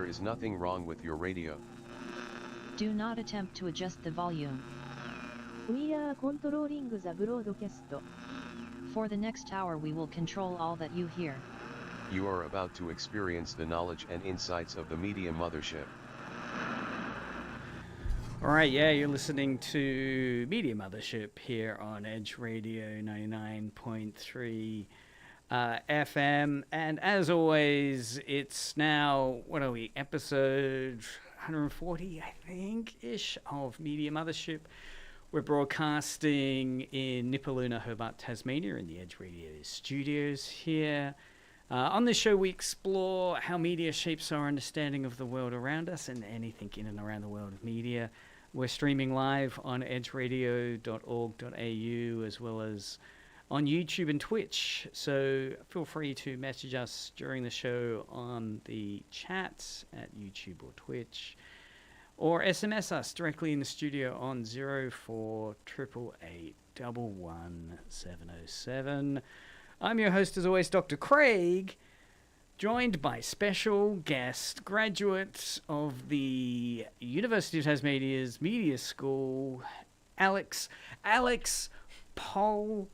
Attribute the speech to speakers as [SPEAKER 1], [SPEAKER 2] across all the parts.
[SPEAKER 1] is nothing wrong with your radio.
[SPEAKER 2] Do not attempt to adjust the volume.
[SPEAKER 3] We are controlling the broadcast.
[SPEAKER 2] For the next hour we will control all that you hear.
[SPEAKER 1] You are about to experience the knowledge and insights of the Media Mothership.
[SPEAKER 4] Alright, yeah, you're listening to Media Mothership here on Edge Radio 99.3 FM. And as always, it's now, what are we, episode 140, I think-ish, of Media Mothership. We're broadcasting in Nipaluna, Hobart, Tasmania, in the Edge Radio studios here. On this show, we explore how media shapes our understanding of the world around us and anything in and around the world of media. We're streaming live on edgeradio.org.au as well as on YouTube and Twitch. So feel free to message us during the show on the chats at YouTube or Twitch, or SMS us directly in the studio on 0488811707. I'm your host, as always, Dr. Craig, joined by special guest, graduate of the University of Tasmania's Media School, Alex Poljansek.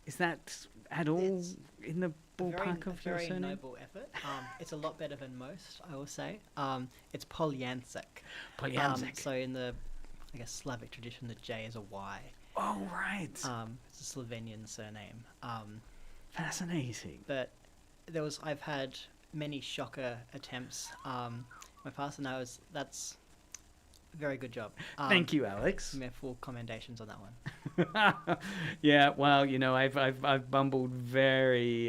[SPEAKER 4] Is that at all in the ballpark of your surname?
[SPEAKER 5] Very noble effort. It's a lot better than most, I will say. It's Poljansek.
[SPEAKER 4] Poljansek.
[SPEAKER 5] So in the, I guess, Slavic tradition, the J is a Y.
[SPEAKER 4] Oh, right.
[SPEAKER 5] It's a Slovenian surname.
[SPEAKER 4] Fascinating.
[SPEAKER 5] But I've had many shocker attempts. My past, and that's a very good job.
[SPEAKER 4] Thank you, Alex.
[SPEAKER 5] Full commendations on that one.
[SPEAKER 4] Yeah, well, you know, I've bumbled very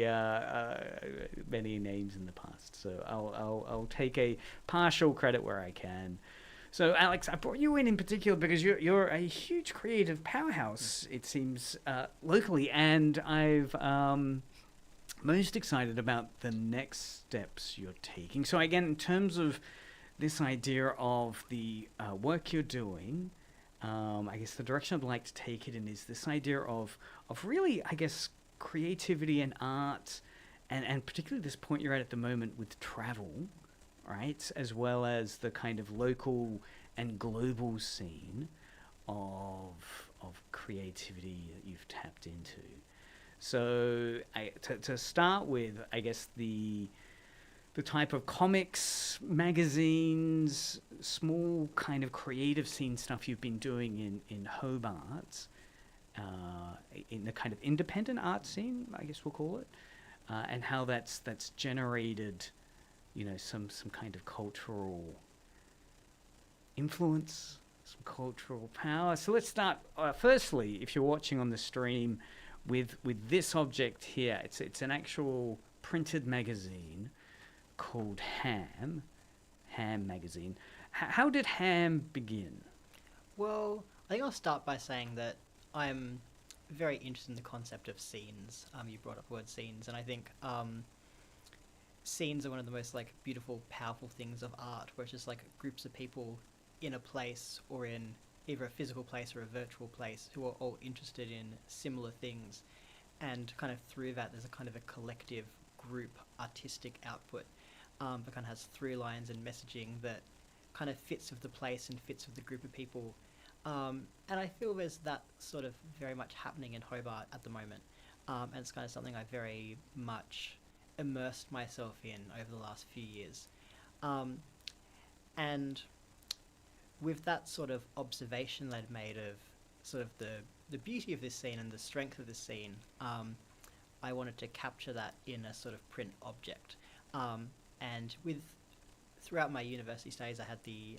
[SPEAKER 4] many names in the past, so I'll take a partial credit where I can. So, Alex, I brought you in particular because you're a huge creative powerhouse, it seems, locally, and I've most excited about the next steps you're taking. So, again, in terms of this idea of the work you're doing, I guess the direction I'd like to take it in is this idea of really, I guess, creativity and art, and particularly this point you're at the moment with travel, right, as well as the kind of local and global scene of creativity that you've tapped into. So to start with, I guess the type of comics, magazines, small kind of creative scene stuff you've been doing in Hobart, in the kind of independent art scene, I guess we'll call it, and how that's generated, you know, some kind of cultural influence, some cultural power. So let's start, firstly, if you're watching on the stream, with this object here. It's an actual printed magazine called Ham magazine. How did Ham begin?
[SPEAKER 5] Well, I think I'll start by saying that I'm very interested in the concept of scenes. You brought up the word scenes, and I think scenes are one of the most beautiful, powerful things of art, where it's just groups of people in a place, or in either a physical place or a virtual place, who are all interested in similar things, and kind of through that there's a kind of a collective group artistic output that kind of has through lines and messaging that kind of fits with the place and fits with the group of people. And I feel there's that sort of very much happening in Hobart at the moment, and it's kind of something I very much immersed myself in over the last few years. And with that sort of observation that I'd made of sort of the beauty of this scene and the strength of this scene, I wanted to capture that in a sort of print object. And throughout my university studies, I had the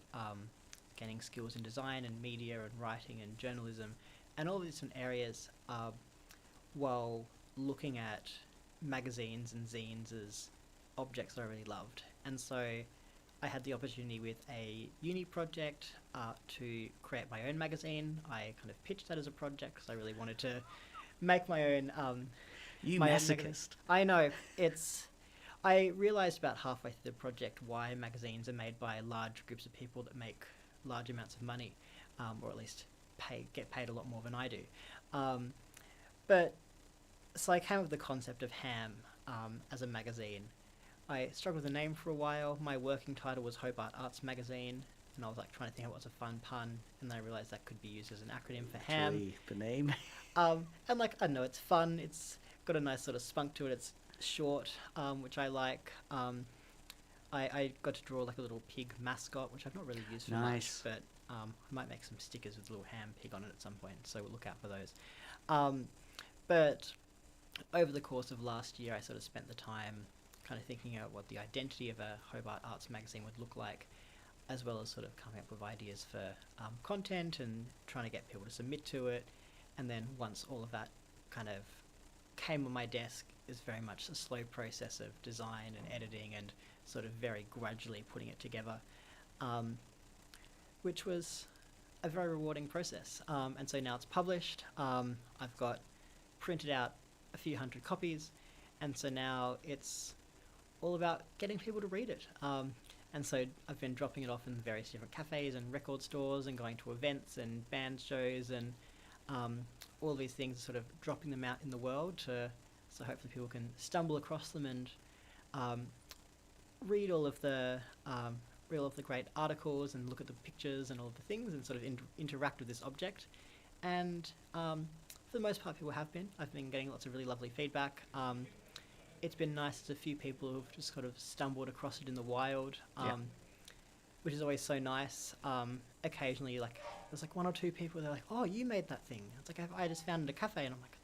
[SPEAKER 5] gaining skills in design and media and writing and journalism and all these different areas, while looking at magazines and zines as objects that I really loved. And so I had the opportunity with a uni project to create my own magazine. I kind of pitched that as a project because I really wanted to make my own.
[SPEAKER 4] You
[SPEAKER 5] my
[SPEAKER 4] masochist.
[SPEAKER 5] I know. I realised about halfway through the project why magazines are made by large groups of people that make large amounts of money, or at least get paid a lot more than I do. But so I came up with the concept of Ham as a magazine, I struggled with the name for a while. My working title was Hobart Arts Magazine, and I was like trying to think of what's a fun pun, and then I realised that could be used as an acronym for HAM.
[SPEAKER 4] Actually, the name.
[SPEAKER 5] And like, I don't know, it's fun. It's got a nice sort of spunk to it. It's short, which I like. I got to draw like a little pig mascot, which I've not really used for
[SPEAKER 4] Nice.
[SPEAKER 5] much, but I might make some stickers with a little ham pig on it at some point, so we'll look out for those. But over the course of last year, I sort of spent the time kind of thinking out what the identity of a Hobart Arts magazine would look like, as well as sort of coming up with ideas for content and trying to get people to submit to it. And then once all of that kind of came on my desk, is very much a slow process of design and editing and sort of very gradually putting it together, which was a very rewarding process. And so now it's published. I've got printed out a few hundred copies, and so now it's all about getting people to read it. And so I've been dropping it off in various different cafes and record stores and going to events and band shows and all these things, sort of dropping them out in the world so hopefully people can stumble across them and read all of the great articles and look at the pictures and all of the things and sort of interact with this object. And for the most part, people have been. I've been getting lots of really lovely feedback. It's been nice. There's a few people who've just sort of stumbled across it in the wild, which is always so nice. Occasionally, like, there's like one or two people, they're like, "Oh, you made that thing." It's like, I just found it at a cafe, and I'm like,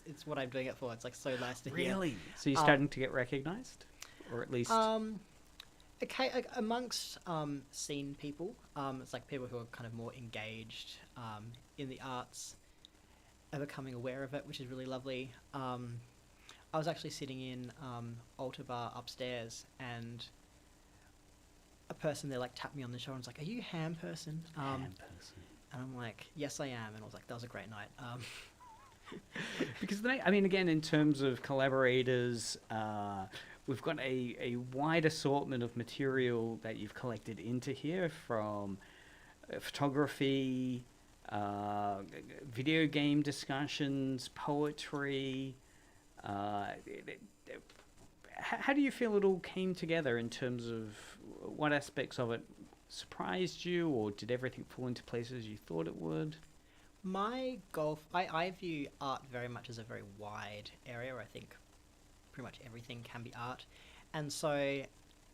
[SPEAKER 5] it's what I'm doing it for. It's like so nice to hear.
[SPEAKER 4] Really? So you're starting to get recognised? Or at least...
[SPEAKER 5] Okay, like, amongst scene people, it's like people who are kind of more engaged in the arts are becoming aware of it, which is really lovely. I was actually sitting in Altar Bar upstairs, and a person there like tapped me on the shoulder and was like, "Are you a ham person?"
[SPEAKER 4] Ham person.
[SPEAKER 5] And I'm like, "Yes, I am." And I was like, "That was a great night."
[SPEAKER 4] Because, I mean, again, in terms of collaborators, we've got a wide assortment of material that you've collected into here, from photography, video game discussions, poetry. How do you feel it all came together in terms of what aspects of it surprised you, or did everything fall into place as you thought it would?
[SPEAKER 5] My goal, I view art very much as a very wide area. I think pretty much everything can be art. And so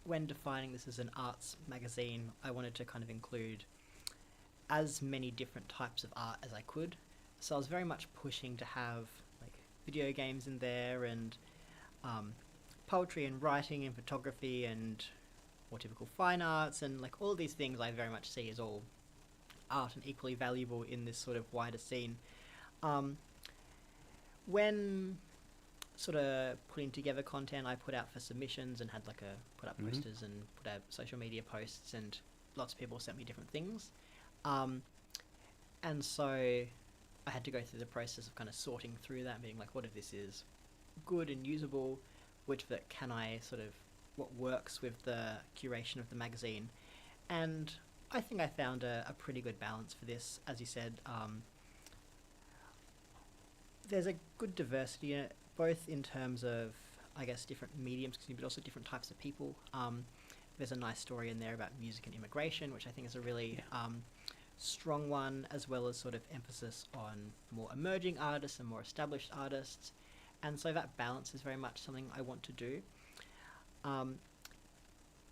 [SPEAKER 5] when defining this as an arts magazine, I wanted to kind of include as many different types of art as I could. So I was very much pushing to have like video games in there, and poetry and writing and photography and more typical fine arts, and like all these things I very much see as all art and equally valuable in this sort of wider scene. When sort of putting together content I put out for submissions and had like put up posters and put out social media posts, and lots of people sent me different things. And so I had to go through the process of kind of sorting through that and being like, what if this is good and usable, which of it can I sort of, what works with the curation of the magazine. And I think I found a pretty good balance for this. As you said, there's a good diversity in it, both in terms of, I guess, different mediums, but also different types of people. There's a nice story in there about music and immigration, which I think is a really strong one, as well as sort of emphasis on more emerging artists and more established artists. And so that balance is very much something I want to do.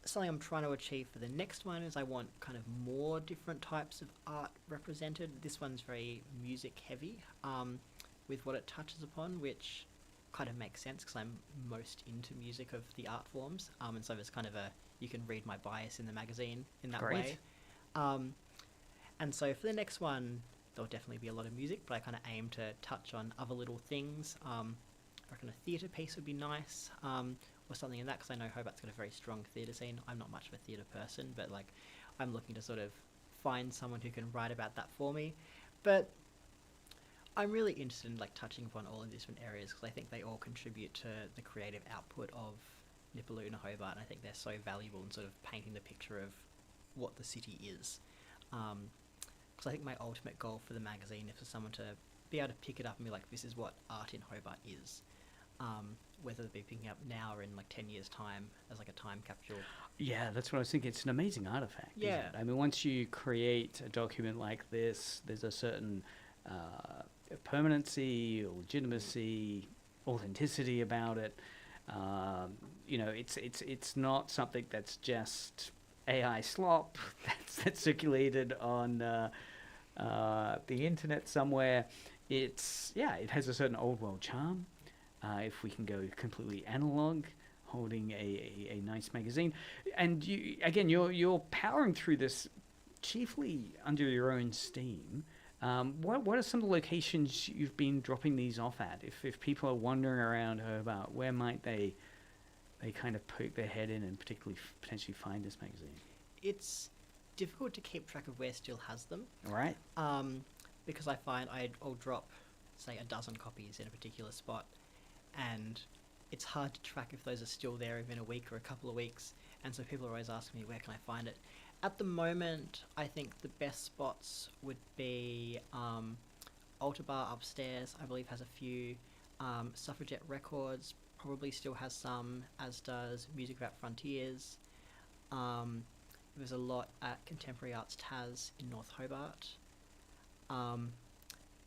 [SPEAKER 5] Something I'm trying to achieve for the next one is I want kind of more different types of art represented. This one's very music heavy with what it touches upon, which kind of makes sense because I'm most into music of the art forms. And so there's kind of you can read my bias in the magazine in that way. And so for the next one, there'll definitely be a lot of music, but I kind of aim to touch on other little things. I reckon a theatre piece would be nice, or something in that, because I know Hobart's got a very strong theatre scene. I'm not much of a theatre person, but like I'm looking to sort of find someone who can write about that for me. But I'm really interested in like touching upon all of these different areas, because I think they all contribute to the creative output of Nipaluna Hobart, and I think they're so valuable in sort of painting the picture of what the city is. Because I think my ultimate goal for the magazine is for someone to be able to pick it up and be like, this is what art in Hobart is. whether they'll be picking up now or in like 10 years' time as like a time capsule.
[SPEAKER 4] Yeah, that's what I was thinking. It's an amazing artifact. Isn't
[SPEAKER 5] Yeah.
[SPEAKER 4] it? I mean, once you create a document like this, there's a certain permanency, legitimacy, authenticity about it. It's not something that's just AI slop that's circulated on the internet somewhere. It has a certain old world charm. If we can go completely analog, holding a nice magazine, and you're powering through this chiefly under your own steam. What are some of the locations you've been dropping these off at? If people are wandering around Hobart, where might they kind of poke their head in and potentially find this magazine?
[SPEAKER 5] It's difficult to keep track of where still has them.
[SPEAKER 4] All right.
[SPEAKER 5] Because I find I'll drop, say, a dozen copies in a particular spot, and it's hard to track if those are still there even a week or a couple of weeks, and so people are always asking me, where can I find it? At the moment, I think the best spots would be Altar Bar upstairs, I believe has a few. Suffragette Records probably still has some, as does Music About Frontiers. There's a lot at Contemporary Arts Tas in North Hobart.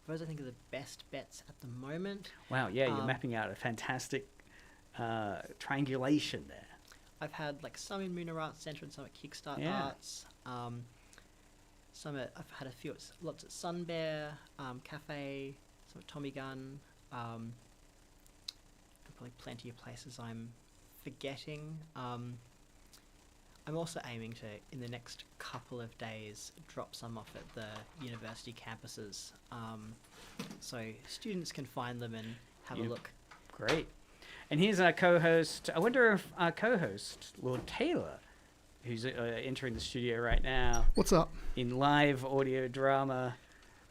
[SPEAKER 5] Those I think are the best bets at the moment.
[SPEAKER 4] Wow, yeah, you're mapping out a fantastic triangulation there.
[SPEAKER 5] I've had like some in Mooner Arts Centre and some at Kickstart Arts. I've had lots at Sun Bear Cafe, some at Tommy Gun. And probably plenty of places I'm forgetting. I'm also aiming to, in the next couple of days, drop some off at the university campuses, so students can find them and have a look.
[SPEAKER 4] Great. And here's our co-host. I wonder if our co-host, Lord Taylor, who's entering the studio right now.
[SPEAKER 6] What's up?
[SPEAKER 4] In live audio drama,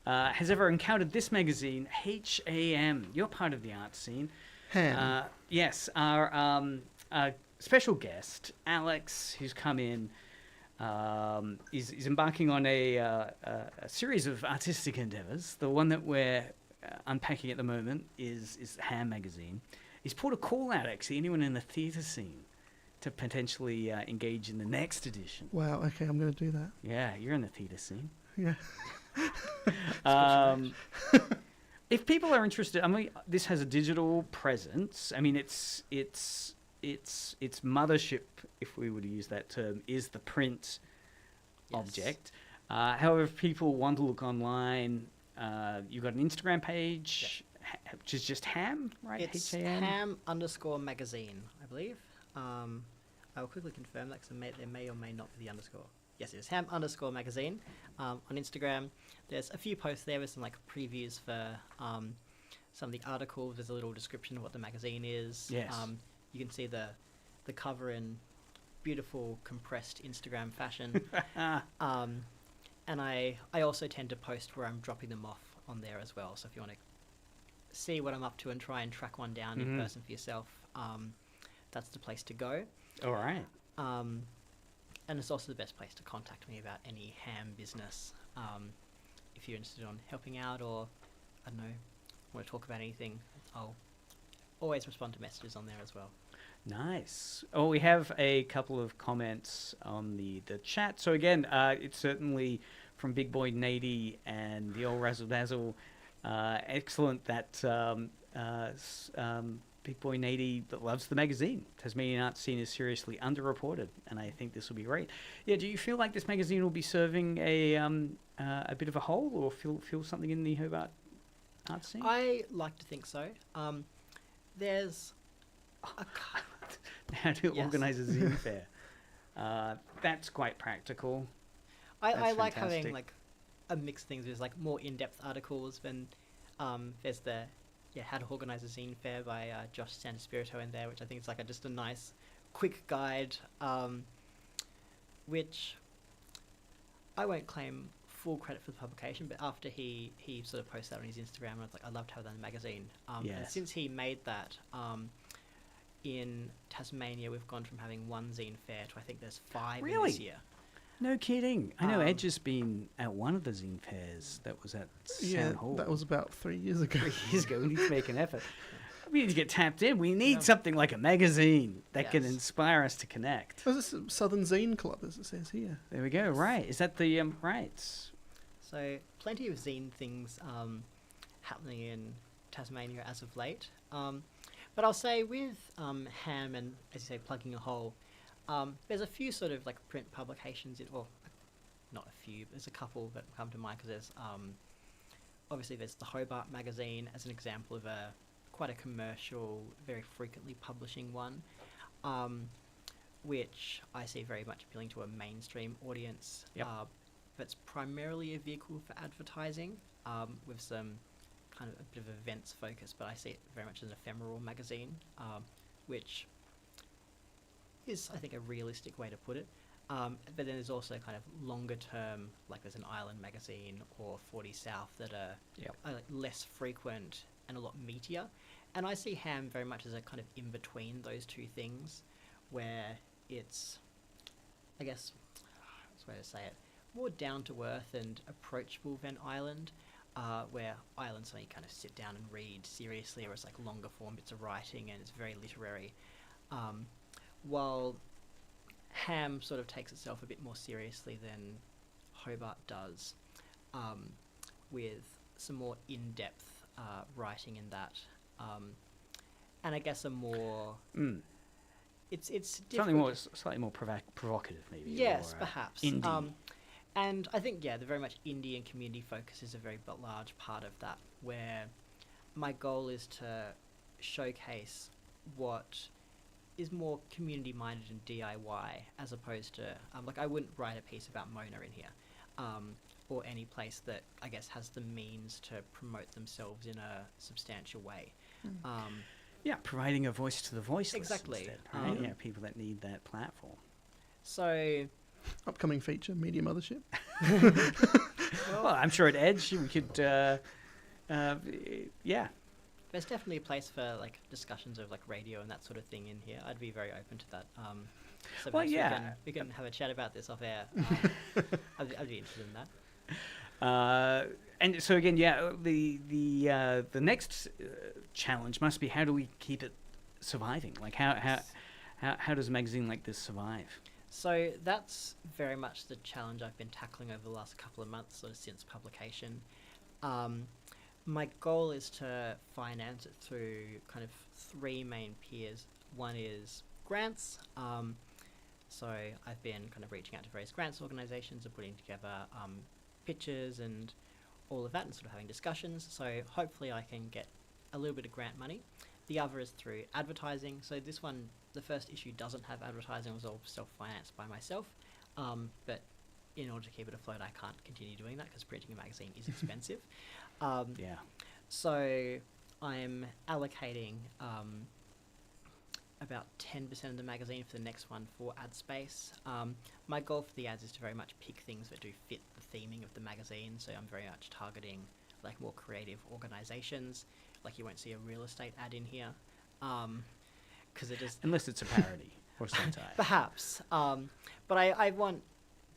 [SPEAKER 4] has ever encountered this magazine, HAM. You're part of the art scene.
[SPEAKER 6] Ham.
[SPEAKER 4] Yes, our special guest, Alex, who's come in, is embarking on a series of artistic endeavors. The one that we're unpacking at the moment is Ham magazine. He's put a call out, actually, anyone in the theatre scene to potentially engage in the next edition.
[SPEAKER 6] Wow, okay, I'm going to do that.
[SPEAKER 4] Yeah, you're in the theatre scene.
[SPEAKER 6] Yeah.
[SPEAKER 4] If people are interested, I mean, this has a digital presence. I mean, its mothership, if we were to use that term, is the print object. However, if people want to look online, you've got an Instagram page, which is just Ham, right?
[SPEAKER 5] It's
[SPEAKER 4] Ham?
[SPEAKER 5] Ham_magazine, I believe. I will quickly confirm that because there may or may not be the underscore. Yes, it is Ham_magazine on Instagram. There's a few posts there with some like previews for some of the articles. There's a little description of what the magazine is.
[SPEAKER 4] Yes.
[SPEAKER 5] You can see the cover in beautiful compressed Instagram fashion. And I also tend to post where I'm dropping them off on there as well. So if you want to see what I'm up to and try and track one down in person for yourself, that's the place to go.
[SPEAKER 4] All right.
[SPEAKER 5] And it's also the best place to contact me about any ham business. If you're interested in helping out or, I don't know, want to talk about anything, I'll always respond to messages on there as well. Nice.
[SPEAKER 4] Oh, we have a couple of comments on the chat. So again, it's certainly from Big Boy Nady and the old Razzle Dazzle. Excellent that Big Boy Nady that loves the magazine. Tasmanian art scene is seriously underreported, and I think this will be great. Yeah, do you feel like this magazine will be serving a bit of a hole, or fill something in the Hobart art scene?
[SPEAKER 5] I like to think so. There's
[SPEAKER 4] how to organise a zine fair. That's quite practical.
[SPEAKER 5] I like having like a mix of things. There's like more in-depth articles, and there's the how to organise a zine fair by Josh Santaspirito in there, which I think is like just a nice quick guide, which I won't claim full credit for the publication, but after he sort of posted that on his Instagram, and I was like, I'd love to have that in the magazine. And since he made that, in Tasmania we've gone from having one zine fair to I think there's 5 in this year.
[SPEAKER 4] No kidding. I know Edge has been at one of the zine fairs that was at Sound Hall.
[SPEAKER 6] That was about 3 years ago.
[SPEAKER 4] 3 years ago. We need to make an effort. We need to get tapped in. We need something like a magazine that can
[SPEAKER 5] Yes.
[SPEAKER 4] inspire us to connect.
[SPEAKER 6] Oh, this is Southern Zine Club, as it says here.
[SPEAKER 4] There we go. Right. Is that the right?
[SPEAKER 5] So plenty of zine things happening in Tasmania as of late. But I'll say with Ham and, as you say, Plugging a Hole, there's a few sort of like print publications, or not a few, but there's a couple that come to mind because there's obviously there's the Hobart magazine as an example of quite a commercial, very frequently publishing one, which I see very much appealing to a mainstream audience.
[SPEAKER 4] Yep.
[SPEAKER 5] That's primarily a vehicle for advertising, with some kind of a bit of events focus, but I see it very much as an ephemeral magazine, which is, I think, a realistic way to put it. But then there's also kind of longer term, like there's an Island magazine or 40 South that are, are like less frequent and a lot meatier. And I see Ham very much as a kind of in between those two things, where it's, I guess, what's the way to say it, more down to earth and approachable than Island, where Island's something you kind of sit down and read seriously, or it's like longer form bits of writing and it's very literary. While Ham sort of takes itself a bit more seriously than Hobart does, with some more in-depth writing in that, and I guess a more it's different.
[SPEAKER 4] Slightly more provocative, maybe.
[SPEAKER 5] Yes,
[SPEAKER 4] or,
[SPEAKER 5] perhaps.
[SPEAKER 4] indie.
[SPEAKER 5] And I think, the very much indie and community focus is a very large part of that, where my goal is to showcase what is more community-minded and DIY, as opposed to, like, I wouldn't write a piece about Mona in here, or any place that, I guess, has the means to promote themselves in a substantial way.
[SPEAKER 4] Providing a voice to the voiceless.
[SPEAKER 5] Exactly.
[SPEAKER 4] Instead, right? People that need that platform.
[SPEAKER 5] So...
[SPEAKER 6] Upcoming feature, Media Mothership.
[SPEAKER 4] Well, I'm sure at Edge we could,
[SPEAKER 5] there's definitely a place for like discussions of like radio and that sort of thing in here. I'd be very open to that. So
[SPEAKER 4] Well,
[SPEAKER 5] perhaps we can have a chat about this off air. I'd be interested in that.
[SPEAKER 4] And so again, the next challenge must be, how do we keep it surviving? Like how does a magazine like this survive?
[SPEAKER 5] So that's very much the challenge I've been tackling over the last couple of months, sort of since publication. My goal is to finance it through kind of three main piers. One is grants. So I've been kind of reaching out to various grants organisations and putting together pictures and all of that and sort of having discussions. So hopefully I can get a little bit of grant money. The other is through advertising. So this one, the first issue doesn't have advertising. It was all self-financed by myself. But in order to keep it afloat, I can't continue doing that because printing a magazine is expensive. So I'm allocating about 10% of the magazine for the next one for ad space. My goal for the ads is to very much pick things that do fit the theming of the magazine. So I'm very much targeting like more creative organisations. Like you won't see a real estate ad in here, because it is
[SPEAKER 4] Unless it's a parody or satire.
[SPEAKER 5] perhaps. But I want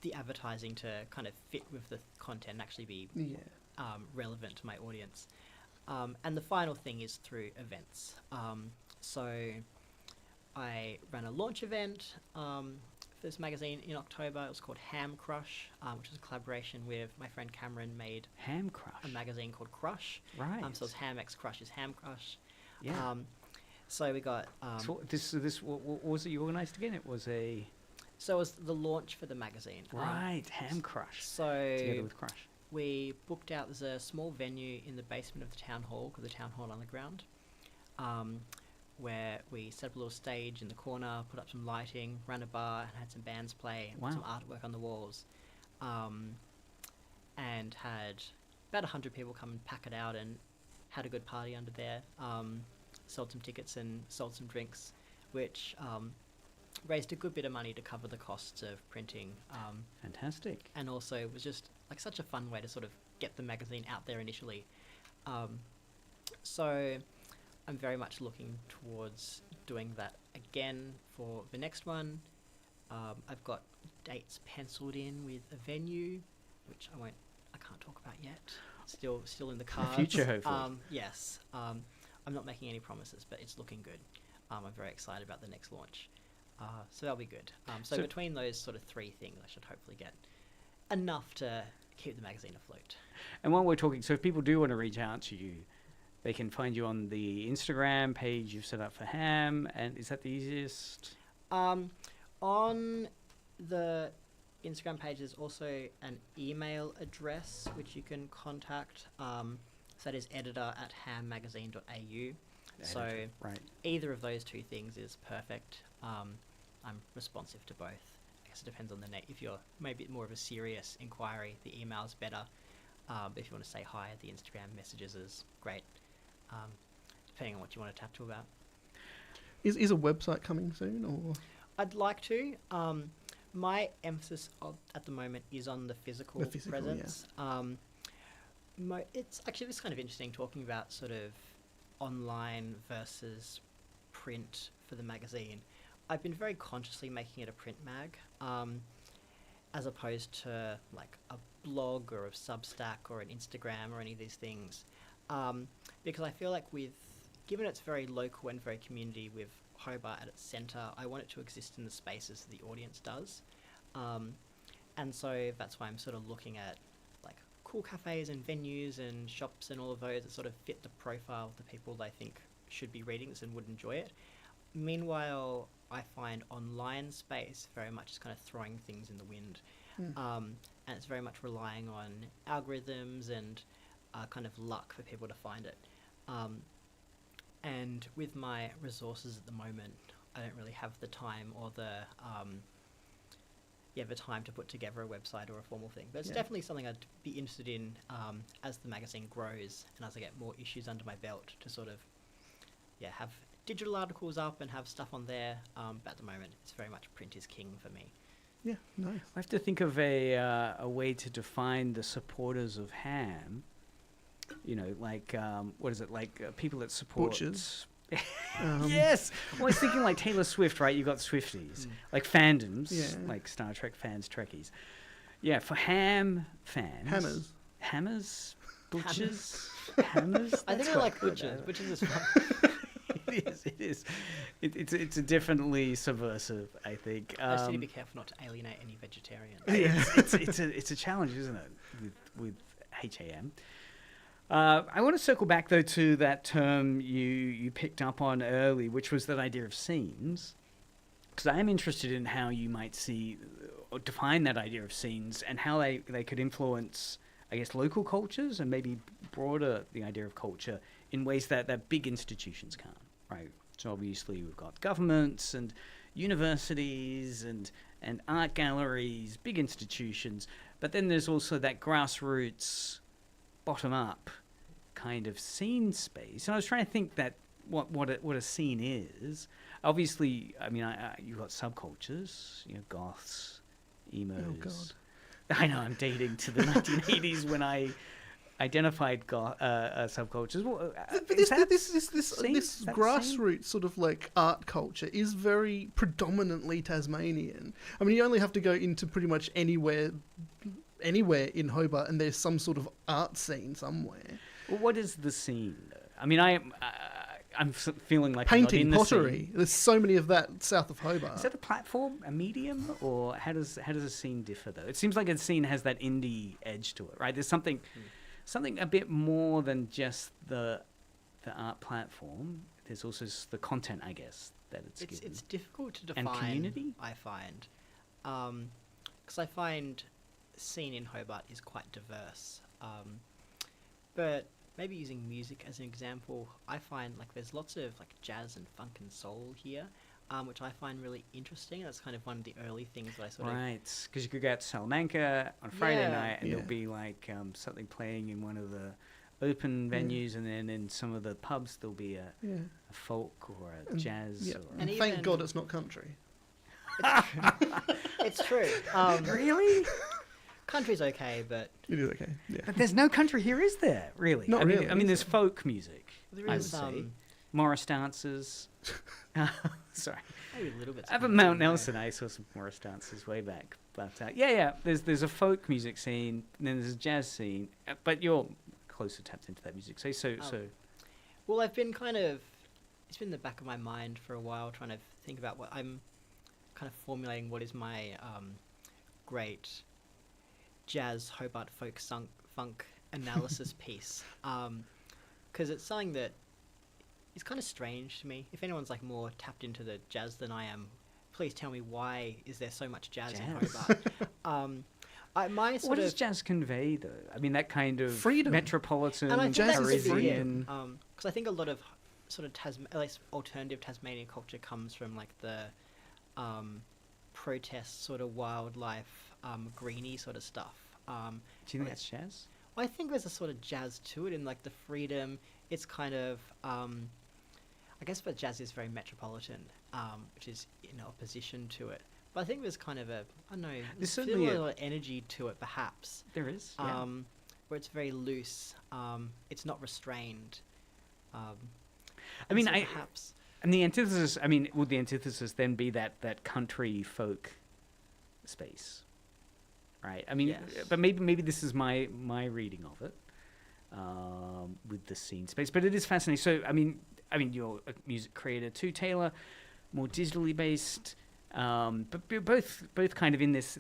[SPEAKER 5] the advertising to kind of fit with the content and actually be relevant to my audience. And the final thing is through events. So I ran a launch event for this magazine in October. It was called Ham Crush, which was a collaboration with my friend Cameron. Made
[SPEAKER 4] Ham Crush.
[SPEAKER 5] a magazine called Crush.
[SPEAKER 4] Right.
[SPEAKER 5] So it's Ham X Crush is Ham Crush.
[SPEAKER 4] Yeah.
[SPEAKER 5] So we got...
[SPEAKER 4] So what was it you organised again? It was a...
[SPEAKER 5] So it was the launch for the magazine.
[SPEAKER 4] Right, Ham Crush.
[SPEAKER 5] So
[SPEAKER 4] Together with Crush.
[SPEAKER 5] we booked out, there's a small venue in the basement of the town hall, called the Town Hall Underground, where we set up a little stage in the corner, put up some lighting, ran a bar, and had some bands play, and put some artwork on the walls, and had about 100 people come and pack it out and had a good party under there, sold some tickets and sold some drinks, which raised a good bit of money to cover the costs of printing.
[SPEAKER 4] Fantastic.
[SPEAKER 5] And also it was just like such a fun way to sort of get the magazine out there initially. So I'm very much looking towards doing that again for the next one. I've got dates penciled in with a venue, which I can't talk about yet. Still in the cards.
[SPEAKER 4] Future, hopefully.
[SPEAKER 5] Yes. I'm not making any promises, but it's looking good. I'm very excited about the next launch. So that'll be good. So between those sort of three things, I should hopefully get enough to keep the magazine afloat.
[SPEAKER 4] And while we're talking, so if people do want to reach out to you, they can find you on the Instagram page you've set up for Ham, and is that the easiest?
[SPEAKER 5] On the Instagram page, there's also an email address which you can contact. So that is editor@hammagazine.au. So
[SPEAKER 4] right.
[SPEAKER 5] either of those two things is perfect. I'm responsive to both. I guess it depends on the if you're maybe more of a serious inquiry, the email's better. But if you want to say hi, the Instagram messages is great. Depending on what you want to chat to about.
[SPEAKER 6] Is a website coming soon, or?
[SPEAKER 5] I'd like to. My emphasis at the moment is on the physical presence. Yeah. It's actually this kind of interesting talking about sort of online versus print for the magazine. I've been very consciously making it a print mag, as opposed to like a blog or a Substack or an Instagram or any of these things, because I feel like given it's very local and very community with Hobart at its centre, I want it to exist in the spaces the audience does, and so that's why I'm sort of looking at like cool cafes and venues and shops and all of those that sort of fit the profile of the people I think should be reading this and would enjoy it. Meanwhile, I find online space very much is kind of throwing things in the wind, and it's very much relying on algorithms and kind of luck for people to find it. And with my resources at the moment, I don't really have the time or the time to put together a website or a formal thing. But it's definitely something I'd be interested in as the magazine grows and as I get more issues under my belt to sort of have digital articles up and have stuff on there. But at the moment, it's very much print is king for me.
[SPEAKER 6] Yeah, nice.
[SPEAKER 4] I have to think of a way to define the supporters of Ham. You know, like, what is it, like people that support...
[SPEAKER 6] Butchers.
[SPEAKER 4] Yes! Well, I was thinking like Taylor Swift, right? You got Swifties. Like fandoms, like Star Trek fans, Trekkies. Yeah, for Ham fans... Hammers? Butchers? Hammers?
[SPEAKER 5] I think I like butchers. Butchers is fun.
[SPEAKER 4] It is. It's a definitely subversive, I think.
[SPEAKER 5] I just need to be careful not to alienate any vegetarians.
[SPEAKER 4] It's a challenge, isn't it, with HAM? I want to circle back, though, to that term you picked up on early, which was that idea of scenes, because I am interested in how you might see or define that idea of scenes and how they could influence, I guess, local cultures and maybe broader the idea of culture in ways that big institutions can't, right? So obviously we've got governments and universities and art galleries, big institutions, but then there's also that grassroots, bottom-up kind of scene space. And I was trying to think that what a scene is. Obviously, I mean, you've got subcultures, goths, emos.
[SPEAKER 6] Oh, God.
[SPEAKER 4] I know, I'm dating to the 1980s when I identified subcultures. Well,
[SPEAKER 6] but this grassroots sort of like art culture is very predominantly Tasmanian. I mean, you only have to go into pretty much anywhere in Hobart and there's some sort of art scene somewhere.
[SPEAKER 4] Well, what is the scene, though? I mean, I'm feeling like
[SPEAKER 6] painting,
[SPEAKER 4] I'm not in
[SPEAKER 6] pottery.
[SPEAKER 4] The scene.
[SPEAKER 6] There's so many of that south of Hobart.
[SPEAKER 4] Is that a platform, a medium, or how does a scene differ, though? It seems like a scene has that indie edge to it, right? There's something a bit more than just the art platform. There's also the content, I guess, that it's given.
[SPEAKER 5] It's difficult to define.
[SPEAKER 4] And community,
[SPEAKER 5] I find, because I find scene in Hobart is quite diverse. But maybe using music as an example, I find like there's lots of like jazz and funk and soul here, which I find really interesting. That's kind of one of the early things that I sort of... Right,
[SPEAKER 4] because you could go out to Salamanca on Friday night and there'll be like something playing in one of the open venues, and then in some of the pubs there'll be a folk or a jazz.
[SPEAKER 6] Yeah.
[SPEAKER 4] Or
[SPEAKER 6] And thank God it's not country.
[SPEAKER 5] It's true.
[SPEAKER 4] Really?
[SPEAKER 5] Country's okay, but...
[SPEAKER 6] It is okay, yeah.
[SPEAKER 4] But there's no country here, is there, really?
[SPEAKER 6] Not really.
[SPEAKER 4] I mean, there's folk music,
[SPEAKER 5] There
[SPEAKER 4] I would
[SPEAKER 5] is,
[SPEAKER 4] say. Morris dances. Sorry.
[SPEAKER 5] Maybe a little bit.
[SPEAKER 4] Up at Mount Nelson, I saw some Morris dances way back. But there's a folk music scene, and then there's a jazz scene. But you're closer tapped into that music. So.
[SPEAKER 5] Well, it's been in the back of my mind for a while, trying to think about what I'm kind of formulating. What is my great jazz Hobart funk analysis piece? Because it's something that is kind of strange to me. If anyone's like more tapped into the jazz than I am, please tell me why is there so much jazz in Hobart?
[SPEAKER 4] What does jazz convey, though? I mean, that kind of
[SPEAKER 6] freedom,
[SPEAKER 4] metropolitan,
[SPEAKER 5] and I think
[SPEAKER 4] Parisian.
[SPEAKER 5] Because I think a lot of sort of at least alternative Tasmanian culture comes from like the protest sort of wildlife, greeny sort of stuff.
[SPEAKER 4] Do you think that's jazz?
[SPEAKER 5] Well, I think there's a sort of jazz to it in like the freedom. It's kind of I guess, but jazz is very metropolitan, which is in opposition to it. But I think there's kind of there's certainly a lot of energy to it, perhaps.
[SPEAKER 4] There is, yeah.
[SPEAKER 5] Where it's very loose. It's not restrained.
[SPEAKER 4] I mean, perhaps. And the antithesis, would the antithesis then be that country folk space? Right? I mean, yes. But maybe this is my reading of it with the scene space. But it is fascinating. So, I mean, you're a music creator too, Taylor, more digitally based. But both kind of in this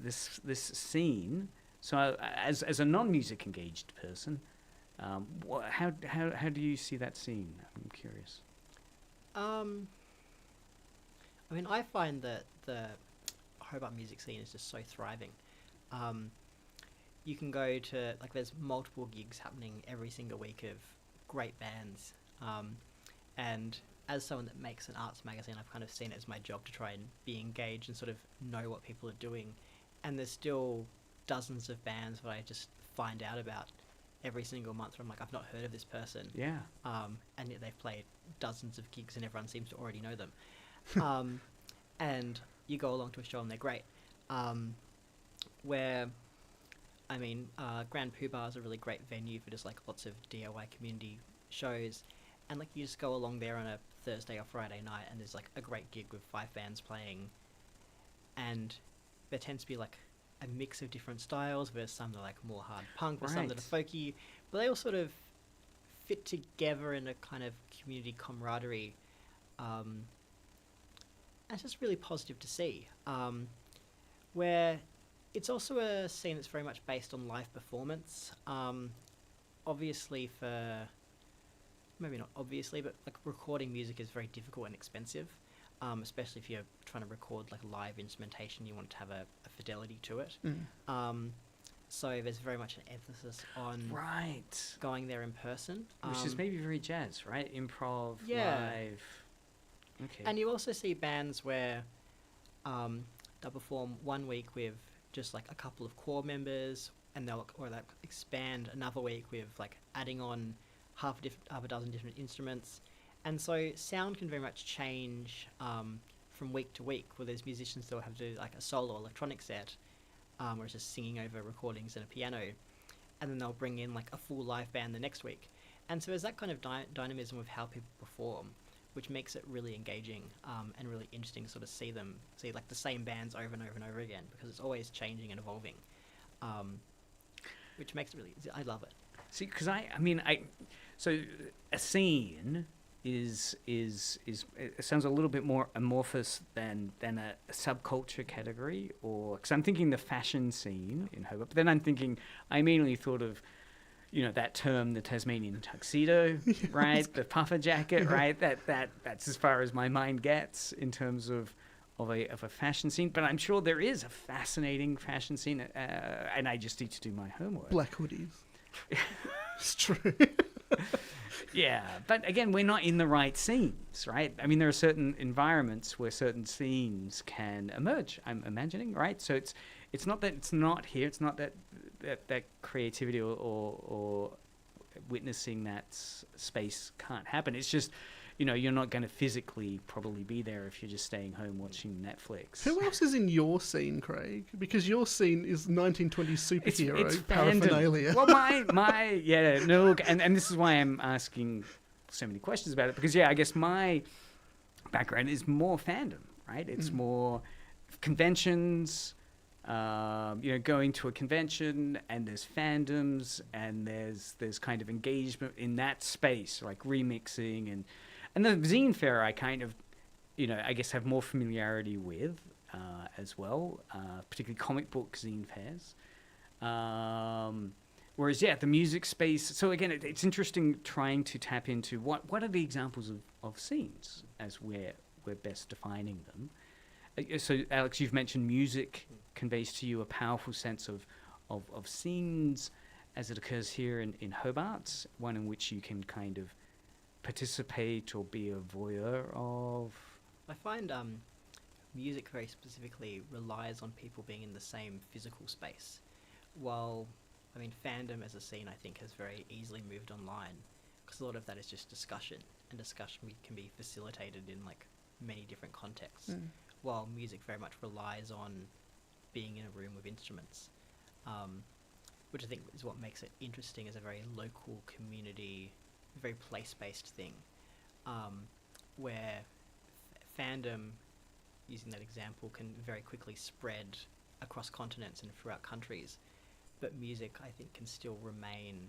[SPEAKER 4] scene. So as a non-music engaged person, how do you see that scene? I'm curious.
[SPEAKER 5] I find that the Hobart music scene is just so thriving. You can go to there's multiple gigs happening every single week of great bands, and as someone that makes an arts magazine, I've kind of seen it as my job to try and be engaged and sort of know what people are doing. And there's still dozens of bands that I just find out about every single month where I'm like, I've not heard of this person.
[SPEAKER 4] Yeah.
[SPEAKER 5] And yet they've played dozens of gigs and everyone seems to already know them. And you go along to a show and they're great. Grand Poobah is a really great venue for just lots of DIY community shows. And you just go along there on a Thursday or Friday night and there's a great gig with 5 bands playing, and there tends to be a mix of different styles. There's some that are more hard punk, there's some that are folky, but they all sort of fit together in a kind of community camaraderie. And it's just really positive to see, where it's also a scene that's very much based on live performance. Obviously maybe not obviously, but recording music is very difficult and expensive, especially if you're trying to record live instrumentation. You want to have a fidelity to it. So there's very much an emphasis on going there in person,
[SPEAKER 4] which is maybe very jazz, right? Improv, live. Okay.
[SPEAKER 5] And you also see bands where they'll perform one week with just a couple of core members, and they'll expand another week with adding on half a dozen different instruments. And so sound can very much change from week to week, where there's musicians that will have to do a solo electronic set, or it's just singing over recordings and a piano, and then they'll bring in a full live band the next week. And so there's that kind of dynamism with how people perform, which makes it really engaging and really interesting to sort of see the same bands over and over and over again, because it's always changing and evolving, which makes it really, I love it.
[SPEAKER 4] See, because so a scene is it sounds a little bit more amorphous than a subculture category, or because I'm thinking the fashion scene in Hobart, but then I immediately thought of that term, the Tasmanian tuxedo, right? The puffer jacket, right? That's as far as my mind gets in terms of a fashion scene. But I'm sure there is a fascinating fashion scene, and I just need to do my homework.
[SPEAKER 6] Black hoodies. It's true.
[SPEAKER 4] Yeah, but again, we're not in the right scenes, right? There are certain environments where certain scenes can emerge, I'm imagining, right? So it's not that it's not here, it's not that creativity or witnessing that space can't happen. It's just, you're not going to physically probably be there if you're just staying home watching Netflix.
[SPEAKER 6] Who else is in your scene, Craig? Because your scene is 1920s superhero paraphernalia.
[SPEAKER 4] Well, and this is why I'm asking so many questions about it, because I guess my background is more fandom, right? It's more conventions, going to a convention and there's fandoms and there's kind of engagement in that space, like remixing and the zine fair I kind of, I guess have more familiarity with as well, particularly comic book zine fairs. Whereas, the music space. So again, it's interesting trying to tap into what are the examples of scenes as we're best defining them. So, Alex, you've mentioned music conveys to you a powerful sense of scenes as it occurs here in Hobart, one in which you can kind of participate or be a voyeur of.
[SPEAKER 5] I find music very specifically relies on people being in the same physical space. While, fandom as a scene, I think, has very easily moved online, because a lot of that is just discussion, and discussion can be facilitated in, many different contexts, while music very much relies on being in a room with instruments, which I think is what makes it interesting as a very local community, very place-based thing, where fandom, using that example, can very quickly spread across continents and throughout countries, but music, I think, can still remain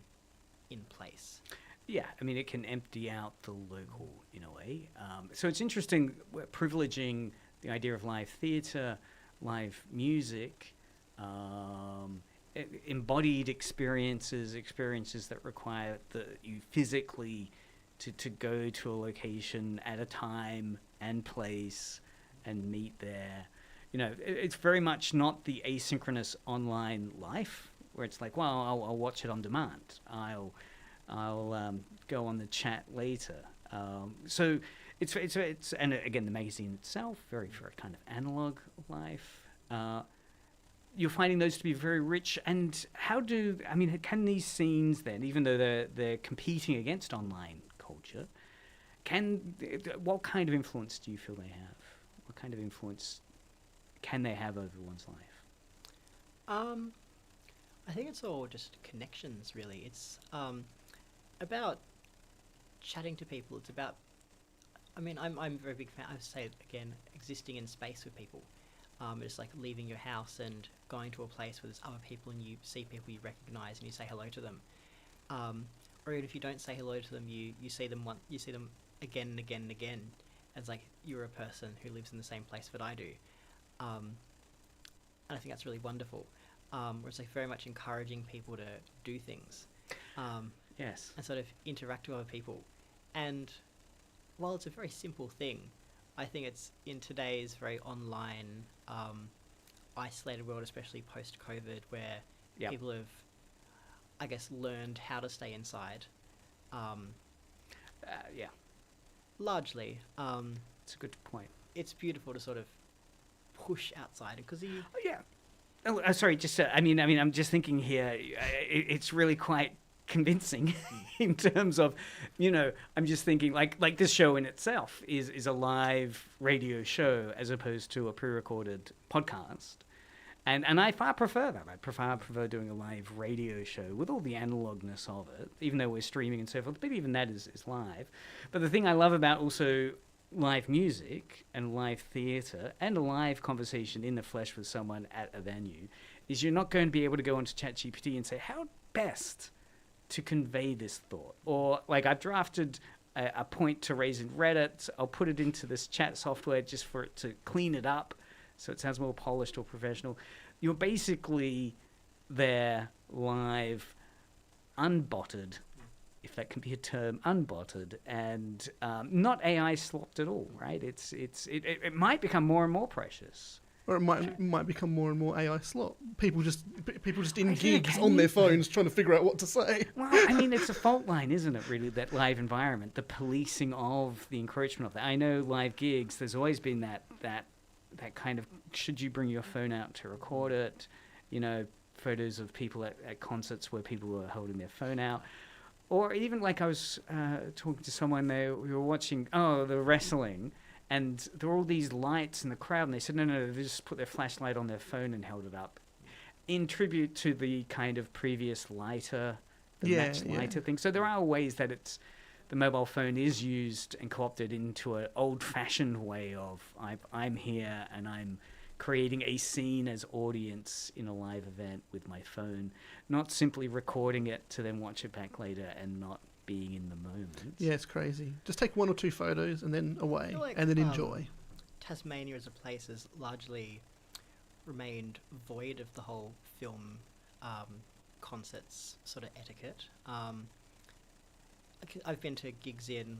[SPEAKER 5] in place.
[SPEAKER 4] Yeah, it can empty out the local in a way. So it's interesting, we're privileging the idea of live theatre, live music, embodied experiences that require you physically to go to a location at a time and place and meet there. It's very much not the asynchronous online life where it's like, well, I'll watch it on demand. I'll go on the chat later. So it's and again, the magazine itself, very, very kind of analog life. You're finding those to be very rich. And can these scenes then, even though they're competing against online culture, what kind of influence do you feel they have? What kind of influence can they have over one's life?
[SPEAKER 5] I think it's all just connections, really. It's about chatting to people. It's about, I'm a very big fan, I would say again, existing in space with people. It's like leaving your house and going to a place where there's other people and you see people you recognise and you say hello to them. Or even if you don't say hello to them, you see them again and again and again. It's like you're a person who lives in the same place that I do. And I think that's really wonderful. Where it's very much encouraging people to do things.
[SPEAKER 4] Yes.
[SPEAKER 5] And sort of interact with other people. And while it's a very simple thing, I think it's in today's very online, isolated world, especially post-COVID, where people have, I guess, learned how to stay inside. Largely.
[SPEAKER 4] It's a good point.
[SPEAKER 5] It's beautiful to sort of push outside because you...
[SPEAKER 4] Oh, yeah. Oh, sorry. Just I'm just thinking here. It's really quite convincing in terms of, I'm just thinking like this show in itself is a live radio show as opposed to a pre-recorded podcast, and I far prefer that. I prefer doing a live radio show with all the analogness of it, even though we're streaming and so forth. But even that is live. But the thing I love about also live music and live theatre and a live conversation in the flesh with someone at a venue is you're not going to be able to go onto ChatGPT and say, how best to convey this thought? Or I've drafted a point to raise in Reddit. I'll put it into this chat software just for it to clean it up so it sounds more polished or professional. You're basically there live, unbotted, if that can be a term, unbotted, and not AI slopped at all, right? It might become more and more precious.
[SPEAKER 6] Or it might become more and more AI slot. People just in gigs on their phones trying to figure out what to say.
[SPEAKER 4] Well, it's a fault line, isn't it, really, that live environment, the policing of the encroachment of that. I know live gigs, there's always been that kind of, should you bring your phone out to record it? Photos of people at concerts where people were holding their phone out. Or even I was talking to someone there, we were watching, the wrestling, and there were all these lights in the crowd, and they said, no, they just put their flashlight on their phone and held it up. In tribute to the kind of previous lighter, match lighter thing. So there are ways that the mobile phone is used and co-opted into an old-fashioned way of, I'm here and I'm creating a scene as audience in a live event with my phone, not simply recording it to then watch it back later and not being in the moment.
[SPEAKER 6] Yeah, it's crazy. Just take 1 or 2 photos and then away,
[SPEAKER 5] like,
[SPEAKER 6] and then enjoy.
[SPEAKER 5] Tasmania as a place has largely remained void of the whole film concerts sort of etiquette. I've been to gigs in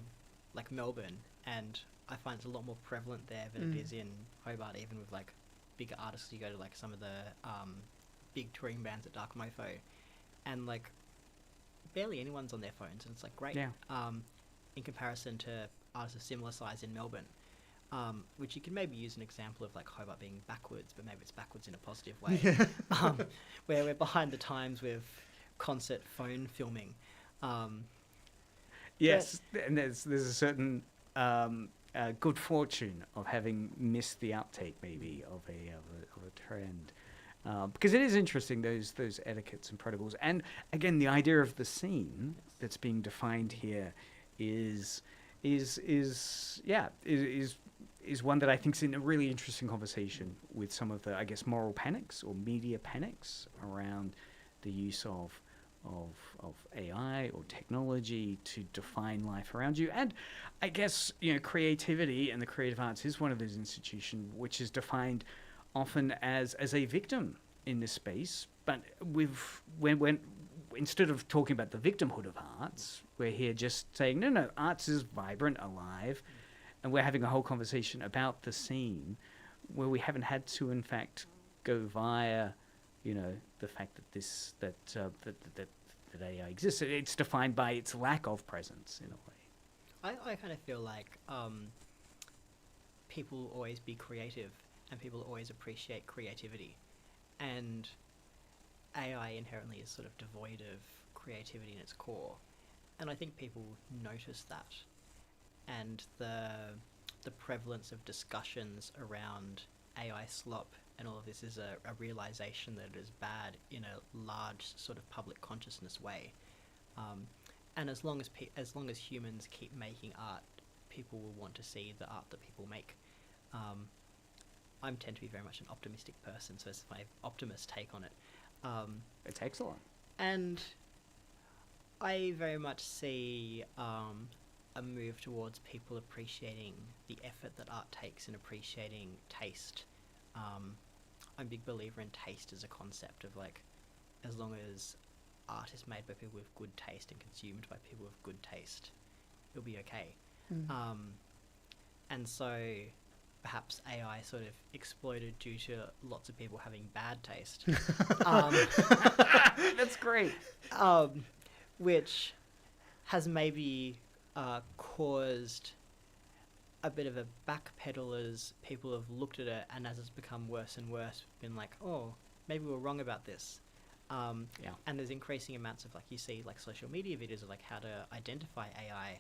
[SPEAKER 5] like Melbourne, and I find it's a lot more prevalent there than it is in Hobart, even with like bigger artists. You go to like some of the big touring bands at Dark Mofo, and like barely anyone's on their phones, and it's like great.
[SPEAKER 4] Yeah.
[SPEAKER 5] In comparison to artists of similar size in Melbourne, which you can maybe use an example of like Hobart being backwards, but maybe it's backwards in a positive way, where we're behind the times with concert phone filming.
[SPEAKER 4] Yes, and there's a certain good fortune of having missed the uptake maybe of a trend. Because it is interesting, those etiquettes and protocols, and again the idea of the scene that's being defined here is one that I think is in a really interesting conversation with some of the, I guess, moral panics or media panics around the use of AI or technology to define life around you. And I guess, creativity and the creative arts is one of those institutions which is defined often as a victim in this space. But when instead of talking about the victimhood of arts, we're here just saying, no, arts is vibrant, alive, and we're having a whole conversation about the scene where we haven't had to, in fact, go via the fact that that AI exists. It's defined by its lack of presence in a way.
[SPEAKER 5] I kind of feel like people will always be creative, and people will always appreciate creativity, and AI inherently is sort of devoid of creativity in its core, and I think people notice that, and the prevalence of discussions around AI slop and all of this is a realization that it is bad in a large sort of public consciousness way. And as long as humans keep making art, people will want to see the art that people make. I tend to be very much an optimistic person, so it's my optimist take on it.
[SPEAKER 4] It's excellent.
[SPEAKER 5] And I very much see a move towards people appreciating the effort that art takes and appreciating taste. I'm a big believer in taste as a concept of like, as long as art is made by people with good taste and consumed by people with good taste, it'll be okay. And so perhaps AI sort of exploded due to lots of people having bad taste.
[SPEAKER 4] That's great.
[SPEAKER 5] Which has maybe caused a bit of a backpedal as people have looked at it, and as it's become worse and worse, been like, oh, maybe we're wrong about this. And there's increasing amounts of, like, you see, like, social media videos of, like, how to identify AI,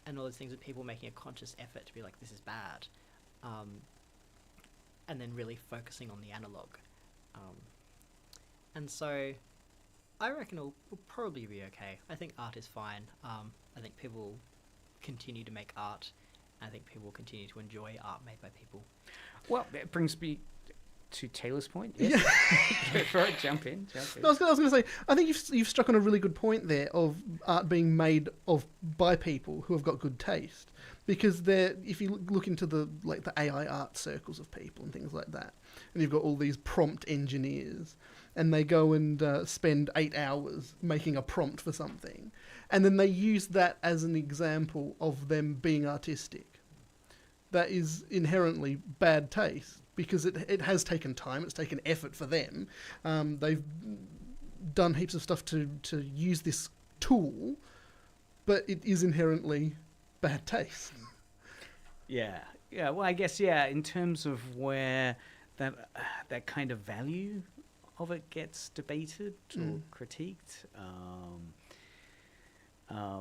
[SPEAKER 5] and all those things, with people making a conscious effort to be like, this is bad, and then really focusing on the analog. And so I reckon it'll probably be okay. I think art is fine. I think people continue to make art. I think people will continue to enjoy art made by people.
[SPEAKER 4] Well, it brings me to Taylor's point. Yes. Go for it. Jump in.
[SPEAKER 6] No, I was going to say, I think you've struck on a really good point there of art being made by people who have got good taste. Because if you look into the AI art circles of people and things like that, and you've got all these prompt engineers, and they go and spend 8 hours making a prompt for something, and then they use that as an example of them being artistic. That is inherently bad taste, because it has taken time, it's taken effort for them. They've done heaps of stuff to use this tool, but it is inherently bad taste.
[SPEAKER 4] Yeah. Well, I guess in terms of where that kind of value of it gets debated or critiqued,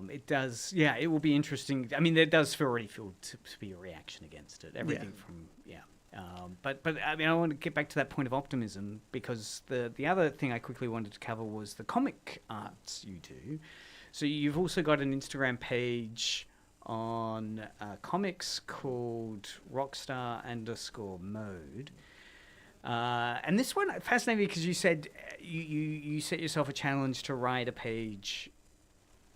[SPEAKER 4] it does. Yeah, it will be interesting. I mean, there does already feel to be a reaction against it. Everything from but I mean, I want to get back to that point of optimism, because the other thing I quickly wanted to cover was the comic arts you do. So you've also got an Instagram page on comics called Rockstar_Mode. And this one fascinated me because you said you set yourself a challenge to write a page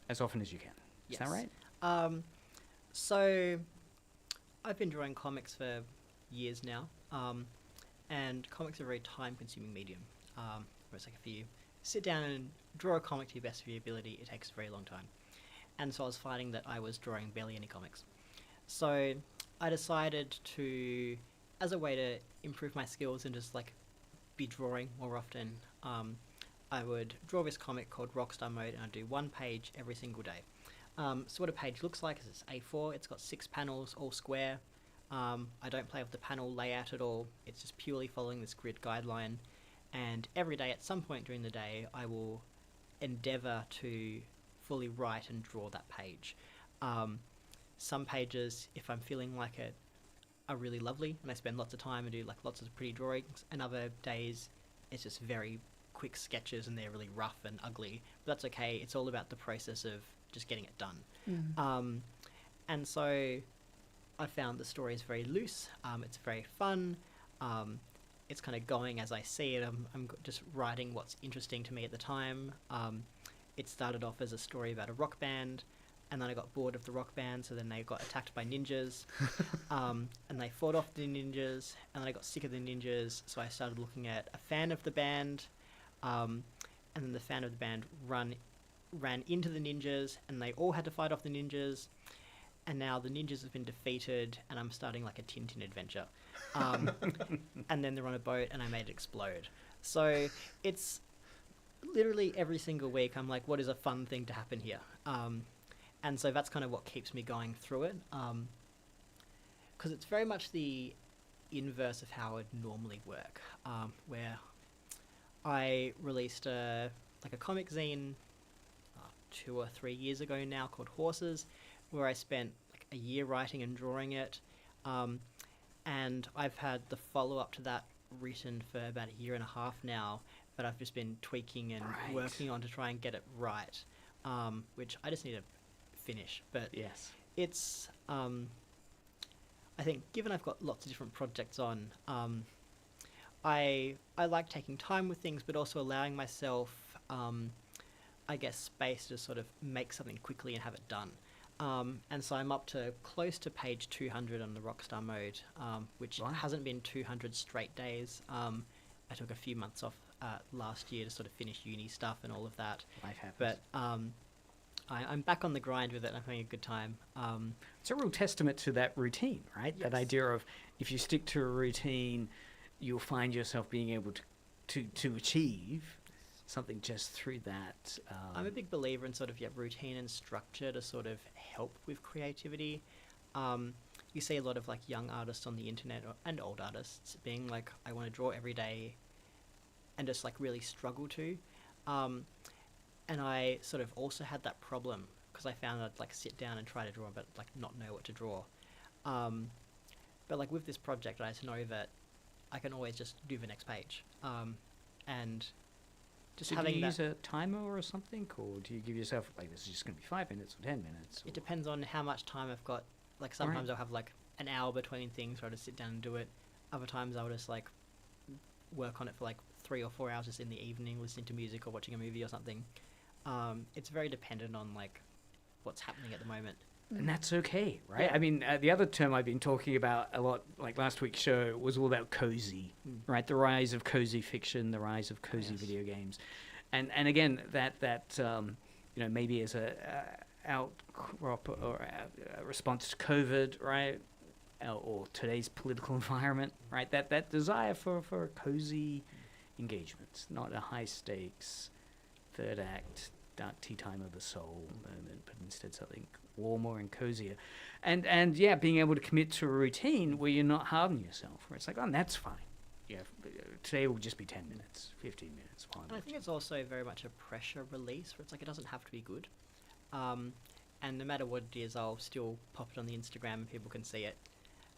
[SPEAKER 4] as often as you can. Is that right?
[SPEAKER 5] So I've been drawing comics for years now, and comics are a very time-consuming medium. Where it's like if you sit down and draw a comic to your best of your ability, it takes a very long time. And so I was finding that I was drawing barely any comics. So I decided to, as a way to improve my skills and just like be drawing more often, I would draw this comic called Rockstar Mode, and I'd do one page every single day. So what a page looks like is it's A4, it's got 6 panels, all square. I don't play with the panel layout at all, it's just purely following this grid guideline. And every day, at some point during the day, I will endeavour to fully write and draw that page. Some pages, if I'm feeling like it, are really lovely, and I spend lots of time and do like lots of pretty drawings, and other days it's just very quick sketches and they're really rough and ugly, but that's okay. It's all about the process of just getting it done. And so I found the story is very loose, it's very fun, it's kind of going as I see it. I'm just writing what's interesting to me at the time. It started off as a story about a rock band, and then I got bored of the rock band, so then they got attacked by ninjas, and they fought off the ninjas, and then I got sick of the ninjas, so I started looking at a fan of the band, and then the fan of the band ran into the ninjas, and they all had to fight off the ninjas, and now the ninjas have been defeated, and I'm starting like a Tintin adventure. And then they're on a boat, and I made it explode. So it's literally every single week I'm like, what is a fun thing to happen here? And so that's kind of what keeps me going through it, because it's very much the inverse of how it would normally work, where I released a comic zine 2 or 3 years ago now called Horses, where I spent like a year writing and drawing it, and I've had the follow-up to that written for about a year and a half now, but I've just been tweaking and working on to try and get it right, which I just need to finish. But
[SPEAKER 4] yes,
[SPEAKER 5] it's I think given I've got lots of different projects on, I like taking time with things, but also allowing myself I guess space to sort of make something quickly and have it done. And so I'm up to close to page 200 on the Rockstar Mode, which hasn't been 200 straight days. I took a few months off last year to sort of finish uni stuff and all of that.
[SPEAKER 4] Life happens.
[SPEAKER 5] But I'm back on the grind with it, and I'm having a good time.
[SPEAKER 4] It's a real testament to that routine, right?
[SPEAKER 5] Yes.
[SPEAKER 4] That idea of if you stick to a routine, you'll find yourself being able to achieve something just through that.
[SPEAKER 5] I'm a big believer in sort of routine and structure to sort of help with creativity. You see a lot of like young artists on the internet and old artists being like, I want to draw every day, and just like really struggle to. And I sort of also had that problem because I found I'd like sit down and try to draw but like not know what to draw. But like with this project, I just know that I can always just do the next page. And just having
[SPEAKER 4] do you
[SPEAKER 5] that,
[SPEAKER 4] use a timer or something, or do you give yourself like this is just going to be 5 minutes or 10 minutes?
[SPEAKER 5] it depends on how much time I've got. Like sometimes I'll have like an hour between things where I'll just sit down and do it. Other times I'll just like work on it for like 3 or 4 hours just in the evening, listening to music or watching a movie or something. It's very dependent on like what's happening at the moment.
[SPEAKER 4] And that's okay, right?
[SPEAKER 5] Yeah.
[SPEAKER 4] I mean, the other term I've been talking about a lot, like last week's show, was all about cozy, right? The rise of cozy fiction, the rise of cozy video games. And again, that you know, maybe as a outcrop or a response to COVID, right? Or today's political environment, right? That desire for cozy engagements, not a high stakes third act dark tea time of the soul moment, but instead something warmer and cozier, and yeah, being able to commit to a routine where you're not hard on yourself, where it's like, oh, that's fine. Yeah, today will just be 10 minutes, 15 minutes.
[SPEAKER 5] And I think it's also very much a pressure release, where it's like it doesn't have to be good. And no matter what it is, I'll still pop it on the Instagram and people can see it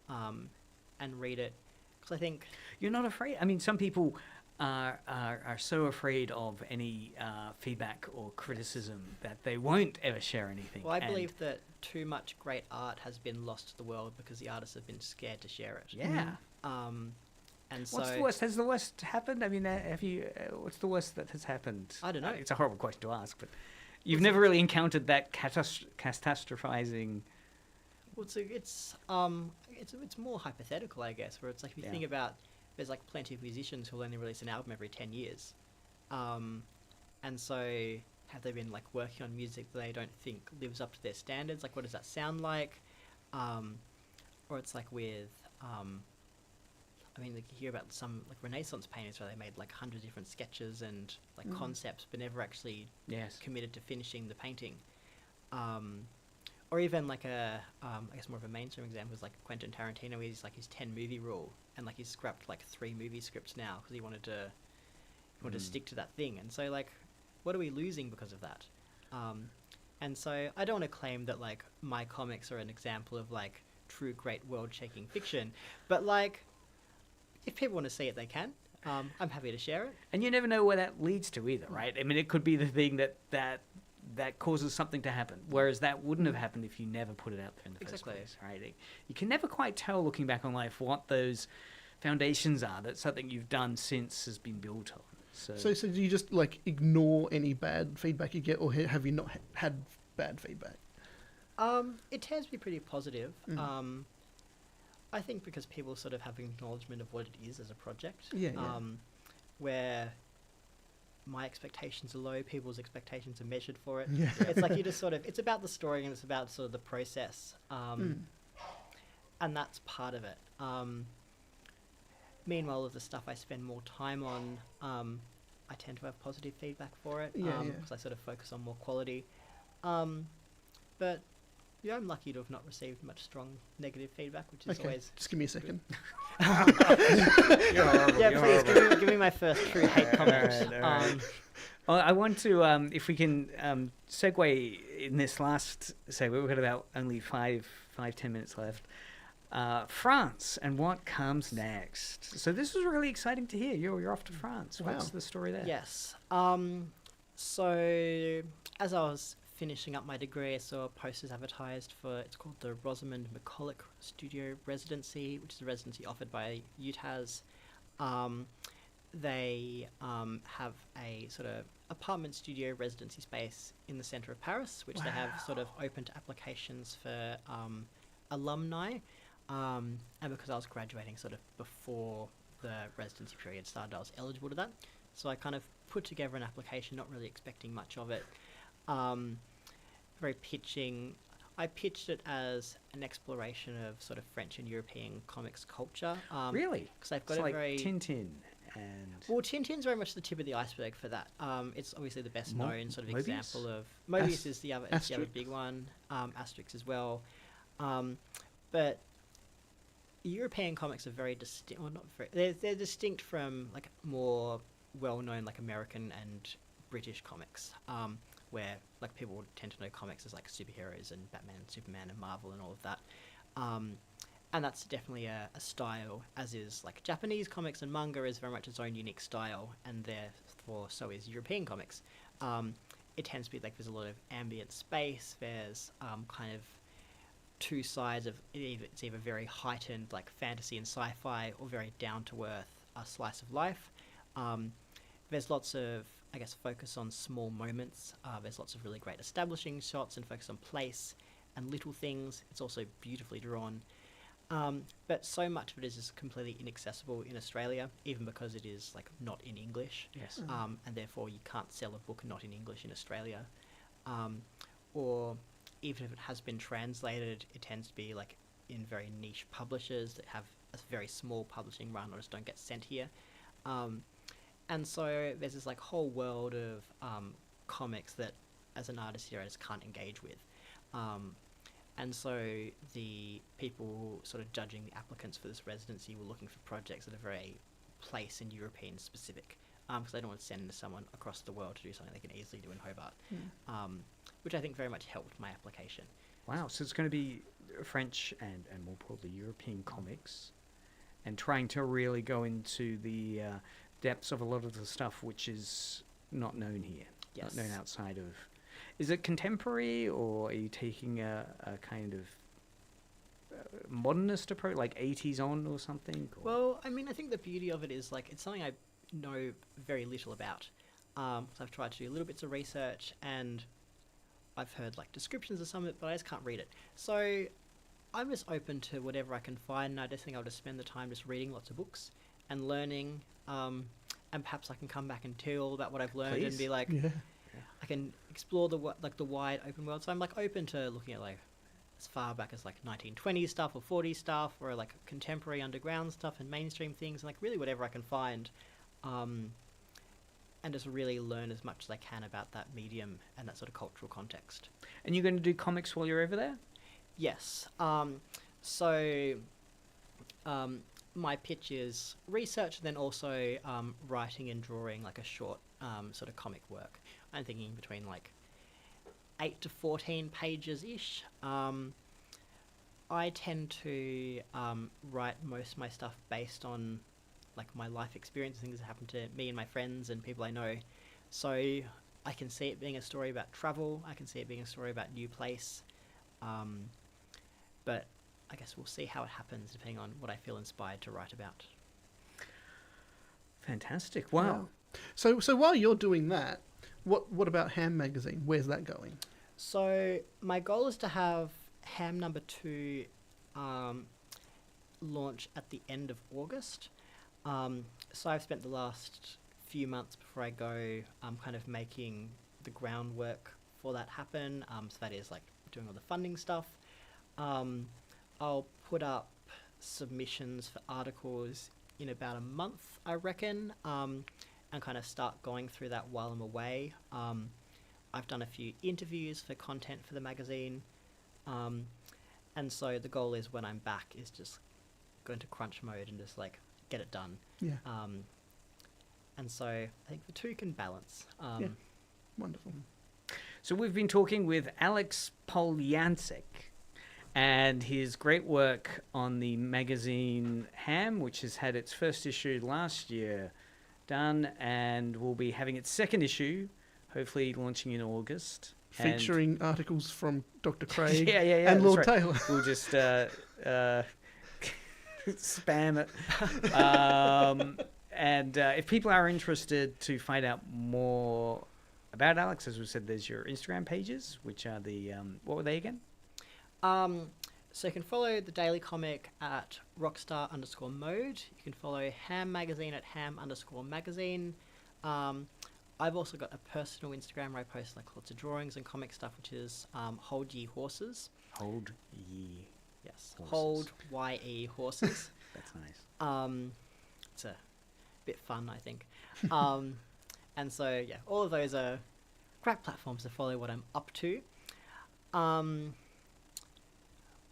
[SPEAKER 5] and read it. Because I think
[SPEAKER 4] you're not afraid. I mean, some people are so afraid of any feedback or criticism that they won't ever share anything.
[SPEAKER 5] Well, I believe that too much great art has been lost to the world because the artists have been scared to share it.
[SPEAKER 4] Yeah.
[SPEAKER 5] And
[SPEAKER 4] What's
[SPEAKER 5] so
[SPEAKER 4] the worst? Has the worst happened? I mean, what's the worst that has happened?
[SPEAKER 5] I don't know.
[SPEAKER 4] It's a horrible question to ask, but you've never really encountered that catastrophizing.
[SPEAKER 5] Well, it's more hypothetical, I guess, where it's like if you think about, there's like plenty of musicians who'll only release an album every 10 years. And so have they been like working on music that they don't think lives up to their standards? Like, what does that sound like? Or it's like with, I mean, like you hear about some like Renaissance painters where they made like 100 different sketches and like concepts, but never actually committed to finishing the painting. Or even like I guess more of a mainstream example is like Quentin Tarantino. He's like his 10 movie rule, and like he's scrapped like 3 movie scripts now because he wanted to stick to that thing. And so like, what are we losing because of that? And so I don't want to claim that like my comics are an example of like true great world-shaking fiction, but like if people want to see it, they can. I'm happy to share it.
[SPEAKER 4] And you never know where that leads to either, right? I mean, it could be the thing that causes something to happen, whereas that wouldn't have happened if you never put it out there in the first place, right? You can never quite tell, looking back on life, what those foundations are that something you've done since has been built on. So
[SPEAKER 6] do you just like ignore any bad feedback you get, or have you not had bad feedback?
[SPEAKER 5] It tends to be pretty positive. I think because people sort of have an acknowledgement of what it is as a project. Where my expectations are low, people's expectations are measured for it. It's like you just sort of, it's about the story and it's about sort of the process. And that's part of it. Meanwhile, of the stuff I spend more time on, I tend to have positive feedback for it because I sort of focus on more quality. But yeah, I'm lucky to have not received much strong negative feedback, which is always...
[SPEAKER 6] Just give me a second.
[SPEAKER 4] You're horrible.
[SPEAKER 5] Yeah, please, give me my first true hate comment.
[SPEAKER 4] All right. Well, I want to, if we can segue in this last segment, we've got about only 5-10 minutes left. France and what comes next. So this was really exciting to hear. You're off to France.
[SPEAKER 6] Wow.
[SPEAKER 4] What's the story there?
[SPEAKER 5] Yes. So as I was finishing up my degree, I saw posters advertised for, it's called the Rosamund McCulloch Studio Residency, which is a residency offered by UTAS. They have a sort of apartment studio residency space in the centre of Paris, which they have sort of open to applications for alumni. And because I was graduating sort of before the residency period started, I was eligible to that. So I kind of put together an application, not really expecting much of it. I pitched it as an exploration of sort of French and European comics culture.
[SPEAKER 4] Really?
[SPEAKER 5] Because I've got
[SPEAKER 4] it's
[SPEAKER 5] a
[SPEAKER 4] like
[SPEAKER 5] very...
[SPEAKER 4] Tintin and...
[SPEAKER 5] Well, Tintin's very much the tip of the iceberg for that. It's obviously the best known sort of
[SPEAKER 4] Mobius?
[SPEAKER 5] example of... Mobius is the other big one. Asterix as well. But European comics are very distinct. Well, not very... They're distinct from like more well-known like American and British comics, where like people tend to know comics as like superheroes and Batman and Superman and Marvel and all of that. And that's definitely a style, as is like Japanese comics, and manga is very much its own unique style, and therefore so is European comics. It tends to be like there's a lot of ambient space, there's kind of two sides of it. It's either very heightened like fantasy and sci-fi, or very down-to-earth slice of life. There's lots of, I guess, focus on small moments. There's lots of really great establishing shots and focus on place and little things. It's also beautifully drawn. But so much of it is just completely inaccessible in Australia, even because it is like not in English.
[SPEAKER 4] Yes.
[SPEAKER 5] And therefore you can't sell a book not in English in Australia. Or even if it has been translated, it tends to be like in very niche publishers that have a very small publishing run or just don't get sent here. And so there's this like whole world of comics that as an artist here I just can't engage with. And so the people sort of judging the applicants for this residency were looking for projects that are very place and European specific, because they don't want to send someone across the world to do something they can easily do in Hobart, which I think very much helped my application.
[SPEAKER 4] Wow, so it's going to be French and more broadly European comics, and trying to really go into the depths of a lot of the stuff which is not known here,
[SPEAKER 5] Yes.
[SPEAKER 4] not known outside of... Is it contemporary, or are you taking a kind of modernist approach, like 80s on or something? Or?
[SPEAKER 5] Well, I mean, I think the beauty of it is, like, it's something I know very little about. So I've tried to do little bits of research, and I've heard, like, descriptions of some of it, but I just can't read it. So I'm just open to whatever I can find, and I just think I'll just spend the time just reading lots of books and learning, and perhaps I can come back and tell you all about what I've learned and be like, I can explore the wide open world. So I'm, like, open to looking at, like, as far back as, like, 1920s stuff or 40s stuff, or, like, contemporary underground stuff and mainstream things, and, like, really whatever I can find, and just really learn as much as I can about that medium and that sort of cultural context.
[SPEAKER 4] And you're going to do comics while you're over there?
[SPEAKER 5] Yes. My pitch is research, and then also writing and drawing, like, a short sort of comic work. I'm thinking between, like, 8 to 14 pages-ish. I tend to write most of my stuff based on, like, my life experience, things that happen to me and my friends and people I know. So I can see it being a story about travel. I can see it being a story about new place. But I guess we'll see how it happens depending on what I feel inspired to write about.
[SPEAKER 4] Fantastic. Wow.
[SPEAKER 6] Yeah. So while you're doing that, what about Ham Magazine? Where's that going?
[SPEAKER 5] So my goal is to have Ham number 2 launch at the end of August. So I've spent the last few months before I go kind of making the groundwork for that happen. So that is, like, doing all the funding stuff. I'll put up submissions for articles in about a month, I reckon, and kind of start going through that while I'm away. I've done a few interviews for content for the magazine, and so the goal is when I'm back is just go into crunch mode and just, like, get it done.
[SPEAKER 6] Yeah.
[SPEAKER 5] And so I think the two can balance.
[SPEAKER 6] Yeah. Wonderful.
[SPEAKER 4] So we've been talking with Alex Poljansek and his great work on the magazine Ham, which has had its first issue last year done, and will be having its second issue, hopefully launching in August.
[SPEAKER 6] Featuring articles from Dr. Craig
[SPEAKER 4] yeah,
[SPEAKER 6] and Lord
[SPEAKER 4] right.
[SPEAKER 6] Taylor.
[SPEAKER 4] We'll just spam it. And if people are interested to find out more about Alex, as we said, there's your Instagram pages, which are the what were they again?
[SPEAKER 5] So you can follow the Daily Comic at rockstar_mode. You can follow Ham Magazine at ham_magazine. I've also got a personal Instagram where I post, like, lots of drawings and comic stuff, which is Hold Ye Horses.
[SPEAKER 4] Hold Ye.
[SPEAKER 5] Yes.
[SPEAKER 4] Horses.
[SPEAKER 5] Hold YE Horses.
[SPEAKER 4] That's nice.
[SPEAKER 5] It's a bit fun, I think. And so, yeah, all of those are great platforms to follow what I'm up to.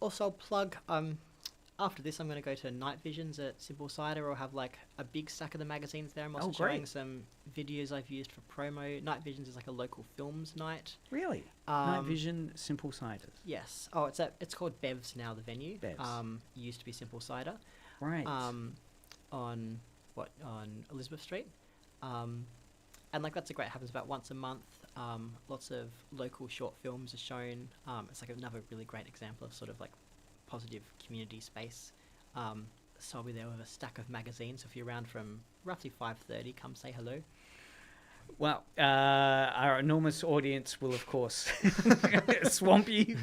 [SPEAKER 5] Also, I'll plug, after this I'm going to go to Night Visions at Simple Cider. I'll have, like, a big stack of the magazines there. I'm also showing some videos I've used for promo. Night Visions is like a local films night.
[SPEAKER 4] Really? Night Vision, Simple Ciders.
[SPEAKER 5] Yes. Oh, it's called Bev's now, the venue. Bev's. Used to be Simple Cider.
[SPEAKER 4] Right.
[SPEAKER 5] On Elizabeth Street. And, like, that's a great, happens about once a month. Lots of local short films are shown. It's, like, another really great example of sort of, like, positive community space. So I'll be there with a stack of magazines. So if you're around from roughly 5:30, come say hello.
[SPEAKER 4] Well, our enormous audience will, of course, swamp you.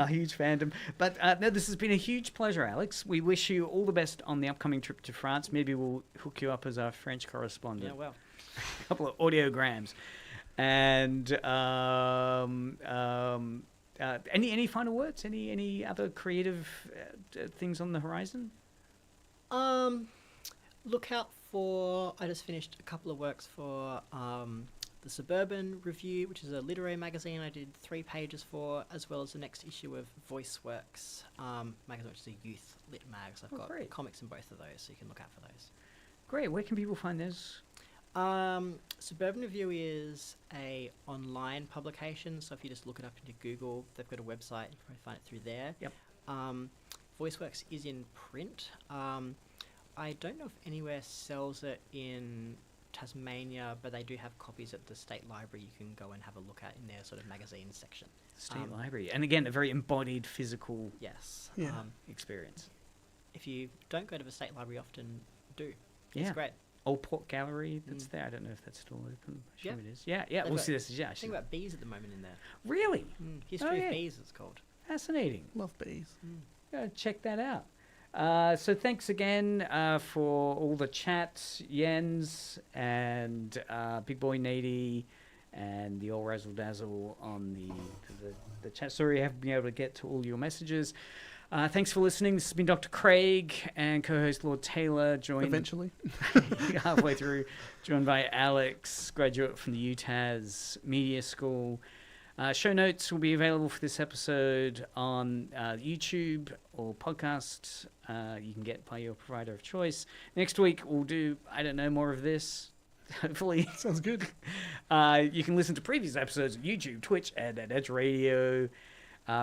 [SPEAKER 4] Huge fandom. But no, this has been a huge pleasure, Alex. We wish you all the best on the upcoming trip to France. Maybe we'll hook you up as our French correspondent.
[SPEAKER 5] Yeah, well.
[SPEAKER 4] A couple of audiograms. And any final words? Any other creative things on the horizon?
[SPEAKER 5] Look out for, I just finished a couple of works for the Suburban Review, which is a literary magazine I did 3 pages for, as well as the next issue of VoiceWorks magazine, which is a youth lit mag. So I've got comics in both of those, so you can look out for those.
[SPEAKER 4] Great. Where can people find those?
[SPEAKER 5] Suburban Review is a online publication, so if you just look it up into Google, they've got a website, you can probably find it through there.
[SPEAKER 4] Yep.
[SPEAKER 5] VoiceWorks is in print. I don't know if anywhere sells it in Tasmania, but they do have copies at the State Library you can go and have a look at in their sort of magazines section.
[SPEAKER 4] State Library. And again, a very embodied physical
[SPEAKER 5] Yes.
[SPEAKER 6] Yeah.
[SPEAKER 4] experience.
[SPEAKER 5] If you don't go to the State Library often, do.
[SPEAKER 4] Yeah.
[SPEAKER 5] It's great.
[SPEAKER 4] Old Port Gallery that's there. I don't know if that's still open. I assume
[SPEAKER 5] Yeah.
[SPEAKER 4] it is. Yeah, yeah.
[SPEAKER 5] They've
[SPEAKER 4] We'll
[SPEAKER 5] got-
[SPEAKER 4] see this. Yeah,
[SPEAKER 5] Think about bees at the moment in there.
[SPEAKER 4] really?
[SPEAKER 5] History
[SPEAKER 4] yeah.
[SPEAKER 5] of Bees, it's called.
[SPEAKER 4] Fascinating.
[SPEAKER 6] Love bees.
[SPEAKER 4] Go check that out. So thanks again for all the chats, Jens and Big Boy Nady and the old Razzle Dazzle on the chat. Sorry I haven't been able to get to all your messages. Thanks for listening. This has been Dr. Craig and co-host Lord Taylor, joined
[SPEAKER 6] Eventually.
[SPEAKER 4] halfway through, joined by Alex, graduate from the UTAS Media School. Show notes will be available for this episode on YouTube or podcast. You can get by your provider of choice. Next week we'll do, I don't know, more of this. Hopefully.
[SPEAKER 6] Sounds good.
[SPEAKER 4] You can listen to previous episodes on YouTube, Twitch, and at Edge Radio.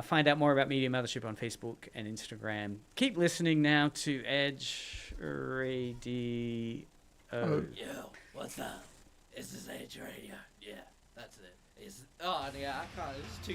[SPEAKER 4] Find out more about Media Mothership on Facebook and Instagram. Keep listening now to Edge Radio.
[SPEAKER 6] Oh.
[SPEAKER 7] Yo, what's up? This is Edge Radio. Yeah, that's it. Yeah, I can't. It's too